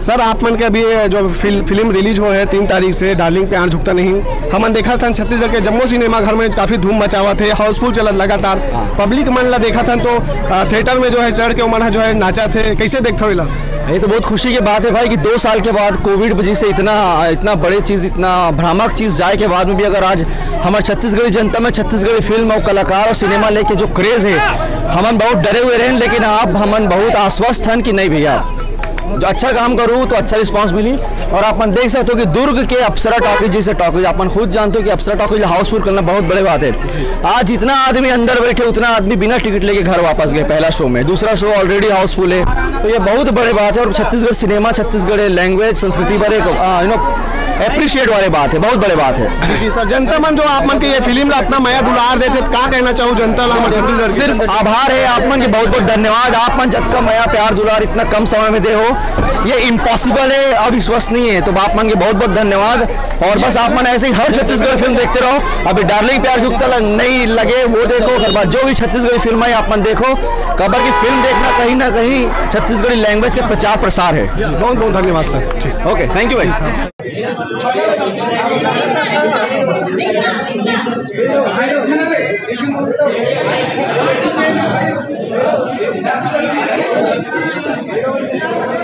Sir आप मन के अभी जो फिल्म रिलीज हो है 3 तारीख से, डार्लिंग प्यार झुकता नहीं, हमन देखा था छत्तीसगढ़ के जम्मू सिनेमा घर में काफी धूम मचावा थे, हाउसफुल चलत लगातार, पब्लिक मन ला देखा था तो थिएटर में जो है चढ़ के मन जो है नाचा थे, कैसे देखते हो? ये तो बहुत खुशी की बात है भाई कि 2 साल के बाद कोविड वजह से इतना बड़े चीज़, इतना भ्रामक चीज़ जाए के बाद में भी अगर आज हमारे छत्तीसगढ़ी जनता में छत्तीसगढ़ी फिल्म और कलाकार और सिनेमा लेके जो क्रेज़ है, हमन बहुत डरे हुए रहे, लेकिन अब हमन बहुत आश्वस्त हैं कि नहीं भैया जो अच्छा काम करूँ तो अच्छा रिस्पांस मिली। और आप देख सकते हो कि दुर्ग के अप्सरा टॉकीज जैसे टॉकीज, आप खुद जानते हो कि अप्सरा टॉकीज हाउसफुल करना बहुत बड़ी बात है। आज जितना आदमी अंदर बैठे उतना आदमी बिना टिकट लेके घर वापस गए पहला शो में, दूसरा शो ऑलरेडी हाउसफुल है, तो ये बहुत बड़ी बात है। और छत्तीसगढ़ सिनेमा, छत्तीसगढ़ लैंग्वेज संस्कृति पर एक एप्रिशिएट वाली बात है, बहुत बड़ी बात है। जी सर, जनता मन जो आप मन के ये फिल्म ला इतना मया दुलार देते, क्या कहना चाहूँ जनता ला छत्तीसगढ़? सिर्फ आभार है आप मन के, बहुत बहुत धन्यवाद। आप मन जब का मया प्यार दुलार इतना कम समय में दे हो, ये इम्पॉसिबल है, अविश्वसनीय है, तो आप मन के बहुत बहुत धन्यवाद। और बस आप मन ऐसे ही हर छत्तीसगढ़ फिल्म देखते रहो। अभी डार्लिंग प्यार झुकता नहीं लगे वो देखो, हर बार जो भी छत्तीसगढ़ी फिल्म है आप मन देखो। खबर की फिल्म देखना कहीं ना कहीं छत्तीसगढ़ी लैंग्वेज के प्रचार प्रसार है। बहुत बहुत धन्यवाद सर। ठीक, ओके, थैंक यू भाई। Thank you.